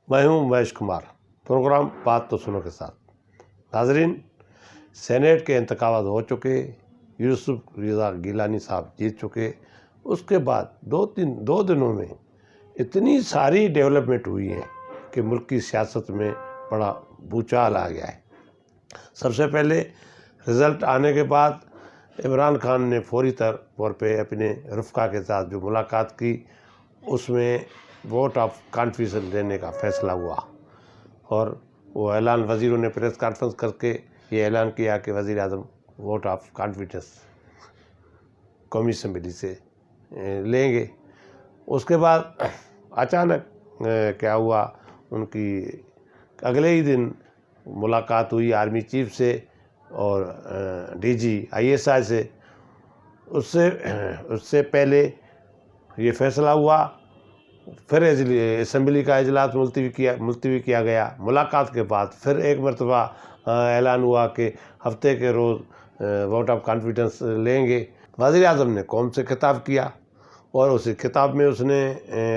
میں ہوں مہیش کمار، پروگرام بات تو سنو کے ساتھ۔ ناظرین، سینیٹ کے انتخابات ہو چکے، یوسف رضا گیلانی صاحب جیت چکے۔ اس کے بعد دو دنوں میں اتنی ساری ڈیولپمنٹ ہوئی ہے کہ ملک کی سیاست میں بڑا بھوچال آ گیا ہے۔ سب سے پہلے رزلٹ آنے کے بعد عمران خان نے فوری طور پہ اپنے رفقا کے ساتھ جو ملاقات کی، اس میں ووٹ آف کانفیڈنس دینے کا فیصلہ ہوا، اور وہ اعلان وزیروں نے پریس کانفرنس کر کے یہ اعلان کیا کہ وزیر اعظم ووٹ آف کانفیڈنس قومی اسمبلی سے لیں گے۔ اس کے بعد اچانک کیا ہوا، ان کی اگلے ہی دن ملاقات ہوئی آرمی چیف سے اور DG/ISI سے۔ اس سے پہلے یہ فیصلہ ہوا، پھر اسمبلی کا اجلاس ملتوی کیا گیا۔ ملاقات کے بعد پھر ایک مرتبہ اعلان ہوا کہ ہفتے کے روز ووٹ آف کانفیڈنس لیں گے۔ وزیر اعظم نے قوم سے خطاب کیا، اور اسی خطاب میں اس نے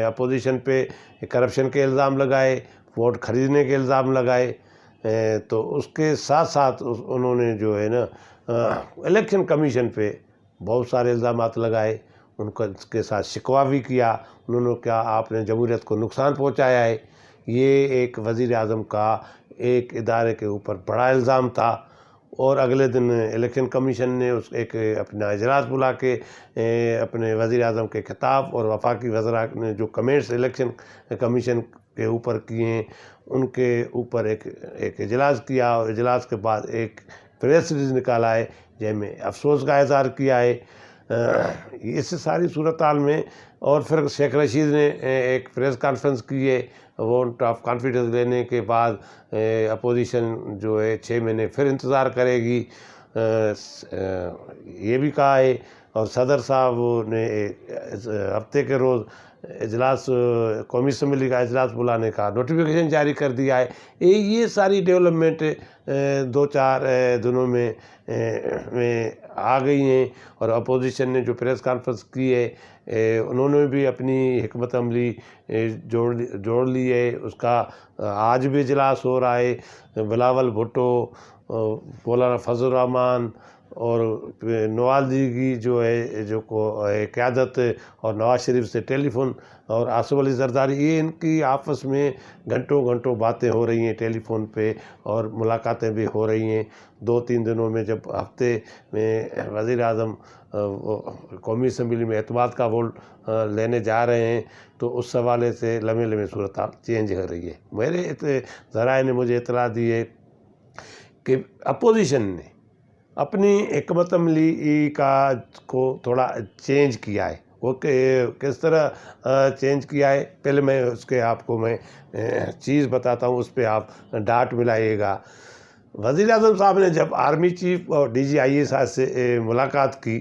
اپوزیشن پہ کرپشن کے الزام لگائے، ووٹ خریدنے کے الزام لگائے۔ تو اس کے ساتھ ساتھ انہوں نے جو ہے نا الیکشن کمیشن پہ بہت سارے الزامات لگائے، ان کو اس کے ساتھ شکوہ بھی کیا۔ انہوں نے کہا آپ نے جمہوریت کو نقصان پہنچایا ہے۔ یہ ایک وزیر اعظم کا ایک ادارے کے اوپر بڑا الزام تھا۔ اور اگلے دن الیکشن کمیشن نے ایک اپنا اجلاس بلا کے اپنے وزیر اعظم کے خطاب اور وفاقی وزراء نے جو کمنٹس الیکشن کمیشن کے اوپر کیے ہیں، ان کے اوپر ایک اجلاس کیا، اور اجلاس کے بعد ایک پریس ریلیز نکالا ہے جس میں افسوس کا اظہار کیا ہے۔ اس ساری صورتحال میں اور پھر شیخ رشید نے ایک پریس کانفرنس کی ہے ووٹ آف کانفیڈنس لینے کے بعد۔ اپوزیشن جو ہے 6 مہینے پھر انتظار کرے گی، یہ بھی کہا ہے۔ اور صدر صاحب نے ہفتے کے روز اجلاس قومی اسمبلی کا اجلاس بلانے کا نوٹیفیکیشن جاری کر دیا ہے۔ یہ ساری ڈیولپمنٹ 2-4 دنوں میں آ گئی ہیں، اور اپوزیشن نے جو پریس کانفرنس کی ہے، انہوں نے بھی اپنی حکمت عملی جوڑ لی ہے۔ اس کا آج بھی اجلاس ہو رہا ہے۔ بلاول بھٹو، مولانا فضل الرحمان اور نواز لیگ کی جو قیادت، اور نواز شریف سے ٹیلی فون، اور آصف علی زرداری، یہ ان کی آپس میں گھنٹوں باتیں ہو رہی ہیں ٹیلی فون پہ، اور ملاقاتیں بھی ہو رہی ہیں 2-3 دنوں میں۔ جب ہفتے میں وزیر اعظم قومی اسمبلی میں اعتماد کا ووٹ لینے جا رہے ہیں، تو اس حوالے سے لمحے صورتحال چینج ہو رہی ہے۔ میرے ذرائع نے مجھے اطلاع دی ہے کہ اپوزیشن نے اپنی حکمت عملی کو تھوڑا چینج کیا ہے۔ وہ کس طرح چینج کیا ہے، پہلے میں اس کے آپ کو چیز بتاتا ہوں، اس پہ آپ ڈاٹ ملائیے گا۔ وزیر اعظم صاحب نے جب آرمی چیف اور DG/ISI سے ملاقات کی،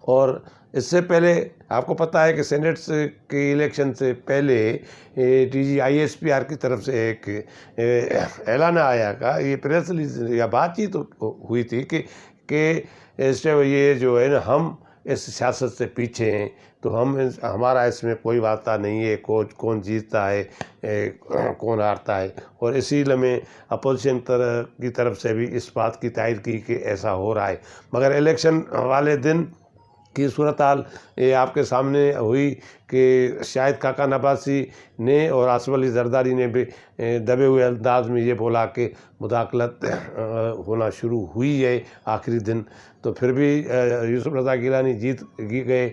اور اس سے پہلے آپ کو پتہ ہے کہ سینیٹ کے الیکشن سے پہلے DG/ISPR کی طرف سے ایک اعلان آیا کا، یہ پریس ریلیز یا بات چیت ہوئی تھی کہ یہ جو ہے نا، ہم اس سیاست سے پیچھے ہیں، تو ہمارا اس میں کوئی واسطہ نہیں ہے کون جیتتا ہے کون ہارتا ہے۔ اور اسی لمحے اپوزیشن کی طرف سے بھی اس بات کی تائید کی کہ ایسا ہو رہا ہے۔ مگر الیکشن والے دن کی صورتحال یہ آپ کے سامنے ہوئی کہ شاہد خاقان عباسی نے اور آصف علی زرداری نے بھی دبے ہوئے انداز میں یہ بولا کہ مداخلت ہونا شروع ہوئی ہے آخری دن، تو پھر بھی یوسف رضا گیلانی جیت گئے۔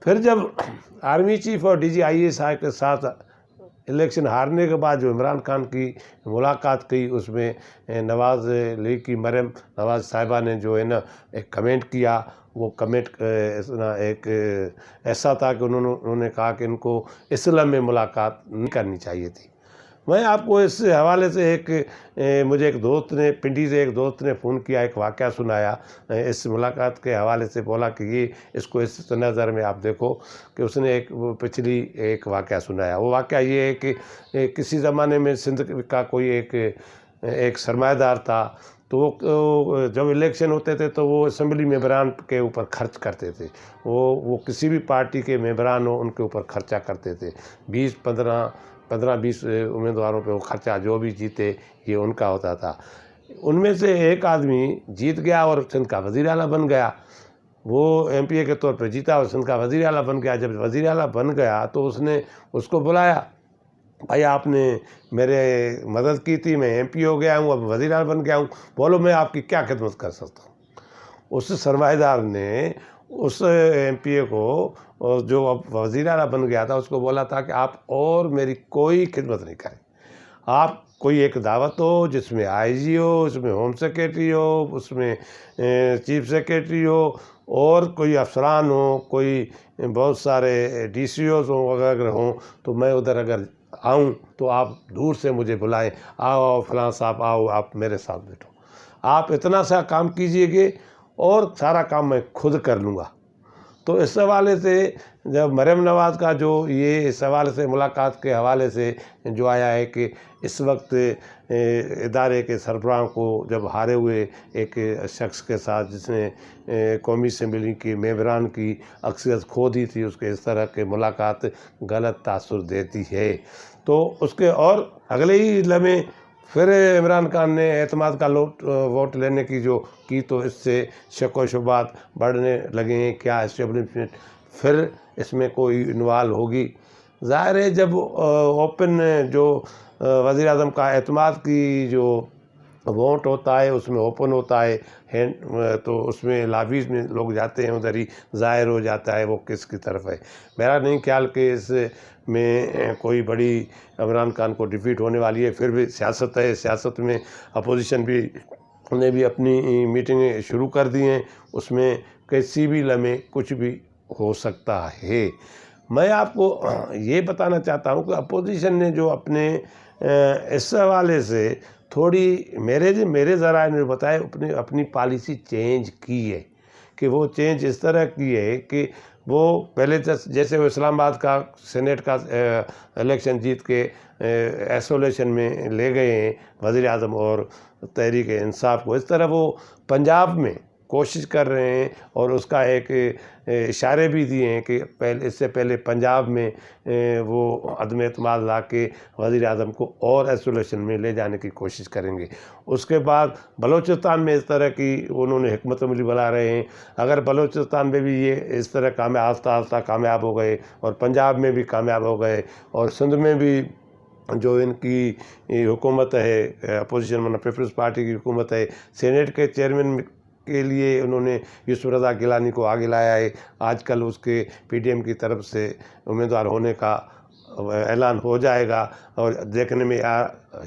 پھر جب آرمی چیف اور DG/ISI کے ساتھ الیکشن ہارنے کے بعد جو عمران خان کی ملاقات کی، اس میں نواز لیگ کی مریم نواز صاحبہ نے جو ہے نا ایک کمنٹ کیا۔ وہ کمنٹ ایک ایسا تھا کہ انہوں نے کہا کہ ان کو اسلام میں ملاقات نہیں کرنی چاہیے تھی۔ میں آپ کو اس حوالے سے مجھے ایک دوست نے پنڈی سے ایک دوست نے فون کیا، ایک واقعہ سنایا اس ملاقات کے حوالے سے، بولا کہ اس کو اس نظر میں آپ دیکھو کہ اس نے پچھلی ایک واقعہ سنایا۔ وہ واقعہ یہ ہے کہ کسی زمانے میں سندھ کا کوئی ایک سرمایہ دار تھا، تو وہ جب الیکشن ہوتے تھے تو وہ اسمبلی ممبران کے اوپر خرچ کرتے تھے۔ وہ کسی بھی پارٹی کے ممبران ہوں، ان کے اوپر خرچہ کرتے تھے، 20-15 15-20 امیدواروں پہ وہ خرچہ جو بھی جیتے یہ ان کا ہوتا تھا۔ ان میں سے ایک آدمی جیت گیا اور سندھ کا وزیر اعلیٰ بن گیا، وہ ایم پی اے کے طور پہ جیتا اور سندھ کا وزیر اعلیٰ بن گیا۔ جب وزیر اعلیٰ بن گیا تو اس نے اس کو بلایا، بھائی آپ نے میرے مدد کی تھی، میں ایم پی ہو گیا ہوں، اب وزیر اعلیٰ بن گیا ہوں، بولو میں آپ کی کیا خدمت کر سکتا ہوں۔ اس سرمایہ دار نے اس ایم پی اے کو جو اب وزیر اعلیٰ بن گیا تھا اس کو بولا تھا کہ آپ اور میری کوئی خدمت نہیں کریں، آپ کوئی ایک دعوت ہو جس میں آئی جی ہو، اس میں ہوم سیکریٹری ہو، اس میں چیف سیکریٹری ہو، اور کوئی افسران ہوں، کوئی بہت سارے ڈی سی اوز ہوں، اگر ہوں تو میں ادھر اگر آؤں تو آپ دور سے مجھے بلائیں، آؤ فلاں صاحب آؤ، آپ میرے ساتھ بیٹھو، آپ اتنا سا کام کیجئے گے اور سارا کام میں خود کر لوں گا۔ تو اس حوالے سے جب مریم نواز کا جو یہ اس حوالے سے ملاقات کے حوالے سے جو آیا ہے کہ اس وقت ادارے کے سربراہ کو جب ہارے ہوئے ایک شخص کے ساتھ جس نے قومی اسمبلی کے ممبران کی اکثریت کھو دی تھی، اس کے اس طرح کے ملاقات غلط تاثر دیتی ہے، تو اس کے اور اگلے ہی لمحے پھر عمران خان نے اعتماد کا ووٹ لینے کی جو کی، تو اس سے شک و شبہات بڑھنے لگے ہیں، کیا اسٹیبلشمنٹ پھر اس میں کوئی انوالو ہوگی۔ ظاہر ہے جب اوپن جو وزیر اعظم کا اعتماد کی جو ووٹ ہوتا ہے اس میں اوپن ہوتا ہے تو اس میں لابیز میں لوگ جاتے ہیں، ادھر ہی ظاہر ہو جاتا ہے وہ کس کی طرف ہے۔ میرا نہیں خیال کہ اس میں کوئی بڑی عمران خان کو ڈیفیٹ ہونے والی ہے، پھر بھی سیاست ہے، سیاست میں اپوزیشن بھی نے بھی اپنی میٹنگیں شروع کر دی ہیں، اس میں کسی بھی لمحے کچھ بھی ہو سکتا ہے۔ میں آپ کو یہ بتانا چاہتا ہوں کہ اپوزیشن نے جو اپنے اس حوالے سے تھوڑی میرے ذرائع نے بتایا اپنی پالیسی چینج کی ہے، کہ وہ چینج اس طرح کی ہے کہ وہ پہلے جیسے وہ اسلام آباد کا سینیٹ کا الیکشن جیت کے ایسولیشن میں لے گئے ہیں وزیر اعظم اور تحریک انصاف کو، اس طرح وہ پنجاب میں کوشش کر رہے ہیں اور اس کا ایک اشارے بھی دیے ہیں کہ اس سے پہلے پنجاب میں وہ عدم اعتماد لا کے وزیر اعظم کو اور ایسولیشن میں لے جانے کی کوشش کریں گے۔ اس کے بعد بلوچستان میں اس طرح کی انہوں نے حکمت عملی بنا رہے ہیں، اگر بلوچستان میں بھی یہ اس طرح آہستہ کامیاب ہو گئے اور پنجاب میں بھی کامیاب ہو گئے اور سندھ میں بھی جو ان کی حکومت ہے اپوزیشن مطلب پیپلز پارٹی کی حکومت ہے، سینیٹ کے چیئرمین کے لیے انہوں نے یوسف رضا گیلانی کو آگے لایا ہے، آج کل اس کے پی ڈی ایم کی طرف سے امیدوار ہونے کا اعلان ہو جائے گا، اور دیکھنے میں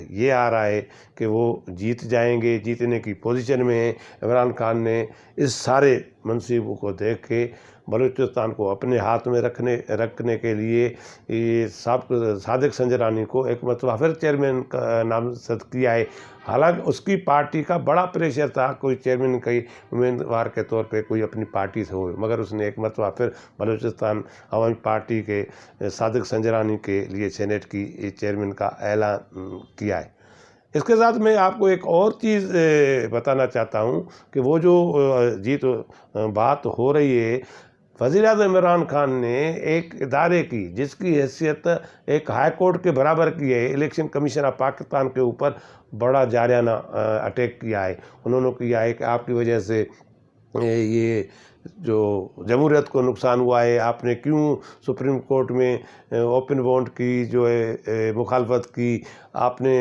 یہ آ رہا ہے کہ وہ جیت جائیں گے، جیتنے کی پوزیشن میں ہیں۔ عمران خان نے اس سارے منصوبوں کو دیکھ کے بلوچستان کو اپنے ہاتھ میں رکھنے کے لیے یہ صادق سنجرانی کو ایک مرتبہ پھر چیئرمین کا نامزد کیا ہے۔ حالانکہ اس کی پارٹی کا بڑا پریشر تھا کوئی چیئرمین کی امیدوار کے طور پہ کوئی اپنی پارٹی سے ہو، مگر اس نے ایک مرتبہ پھر بلوچستان عوامی پارٹی کے صادق سنجرانی کے لیے سینیٹ کی چیئرمین کا اعلان کیا ہے۔ اس کے ساتھ میں آپ کو ایک اور چیز بتانا چاہتا ہوں کہ وہ جو بات ہو رہی ہے، وزیر اعظم عمران خان نے ایک ادارے کی جس کی حیثیت ایک ہائی کورٹ کے برابر کی ہے، الیکشن کمیشن آف پاکستان کے اوپر بڑا جارحانہ اٹیک کیا ہے۔ انہوں نے کیا ہے کہ آپ کی وجہ سے یہ جو جمہوریت کو نقصان ہوا ہے، آپ نے کیوں سپریم کورٹ میں اوپن ووٹ کی جو ہے مخالفت کی، آپ نے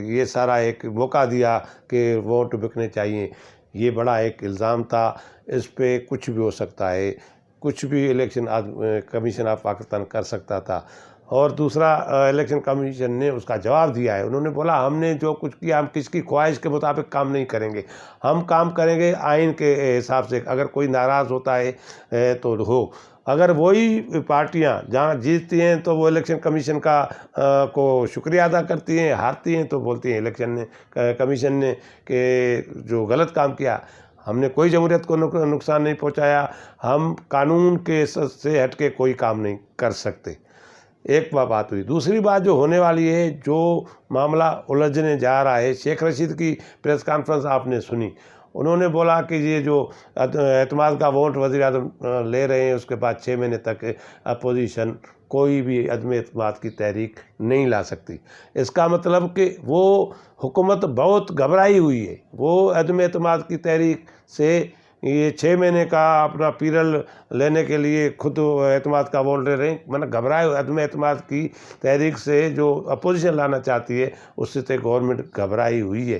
یہ سارا ایک موقع دیا کہ ووٹ بکنے چاہیے، یہ بڑا ایک الزام تھا، اس پہ کچھ بھی ہو سکتا ہے، کچھ بھی الیکشن کمیشن آف پاکستان کر سکتا تھا۔ اور دوسرا الیکشن کمیشن نے اس کا جواب دیا ہے، انہوں نے بولا ہم نے جو کچھ کیا ہم کس کی خواہش کے مطابق کام نہیں کریں گے، ہم کام کریں گے آئین کے حساب سے، اگر کوئی ناراض ہوتا ہے تو ہو، اگر وہی پارٹیاں جہاں جیتتی ہیں تو وہ الیکشن کمیشن کو شکریہ ادا کرتی ہیں، ہارتی ہیں تو بولتی ہیں الیکشن کمیشن نے کہ جو غلط کام کیا، ہم نے کوئی جمہوریت کو نقصان نہیں پہنچایا، ہم قانون کے سے ہٹ کے کوئی کام نہیں کر سکتے۔ ایک بات ہوئی۔ دوسری بات جو ہونے والی ہے، جو معاملہ الجھنے جا رہا ہے، شیخ رشید کی پریس کانفرنس آپ نے سنی، انہوں نے بولا کہ یہ جو اعتماد کا ووٹ وزیر اعظم لے رہے ہیں اس کے بعد 6 مہینے تک اپوزیشن کوئی بھی عدم اعتماد کی تحریک نہیں لا سکتی۔ اس کا مطلب کہ وہ حکومت بہت گھبرائی ہوئی ہے، وہ عدم اعتماد کی تحریک سے یہ 6 مہینے کا اپنا پیریڈ لینے کے لیے خود اعتماد کا ووٹ لے رہے ہیں، مطلب گھبرائے ہوئے عدم اعتماد کی تحریک سے جو اپوزیشن لانا چاہتی ہے اس سے گورنمنٹ گھبرائی ہوئی ہے۔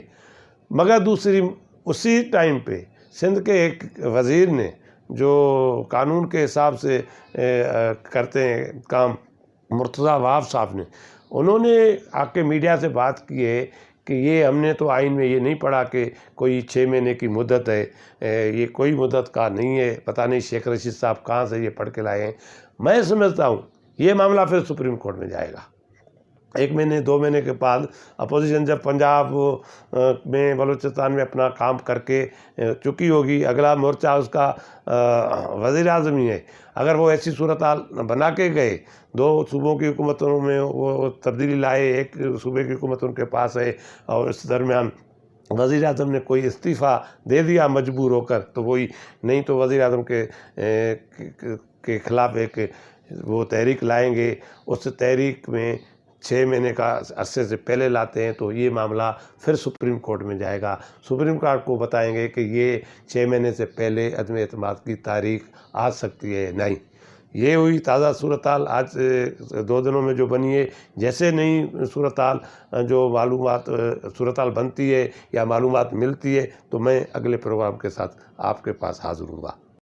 مگر دوسری اسی ٹائم پہ سندھ کے ایک وزیر نے جو قانون کے حساب سے کرتے ہیں کام، مرتضیٰ وہاب صاحب نے، انہوں نے آ کے میڈیا سے بات کی ہے کہ یہ ہم نے تو آئین میں یہ نہیں پڑھا کہ کوئی 6 مہینے کی مدت ہے، یہ کوئی مدت کا نہیں ہے، پتہ نہیں شیخ رشید صاحب کہاں سے یہ پڑھ کے لائے ہیں۔ میں سمجھتا ہوں یہ معاملہ پھر سپریم کورٹ میں جائے گا۔ 1 مہینے 2 مہینے کے بعد اپوزیشن جب پنجاب میں بلوچستان میں اپنا کام کر کے چکی ہوگی، اگلا مورچہ اس کا وزیر اعظم ہی ہے، اگر وہ ایسی صورتحال بنا کے گئے، 2 صوبوں کی حکومتوں میں وہ تبدیلی لائے، ایک صوبے کی حکومت ان کے پاس ہے، اور اس درمیان وزیر اعظم نے کوئی استعفیٰ دے دیا مجبور ہو کر، تو وہی نہیں تو وزیر اعظم کے خلاف ایک وہ تحریک لائیں گے، اس تحریک میں 6 مہینے کا عرصے سے پہلے لاتے ہیں تو یہ معاملہ پھر سپریم کورٹ میں جائے گا۔ سپریم کورٹ کو بتائیں گے کہ یہ 6 مہینے سے پہلے عدم اعتماد کی تاریخ آ سکتی ہے نہیں۔ یہ ہوئی تازہ صورتحال آج 2 دنوں میں جو بنی ہے۔ جیسے نئی صورتحال جو صورتحال بنتی ہے یا معلومات ملتی ہے تو میں اگلے پروگرام کے ساتھ آپ کے پاس حاضر ہوں گا۔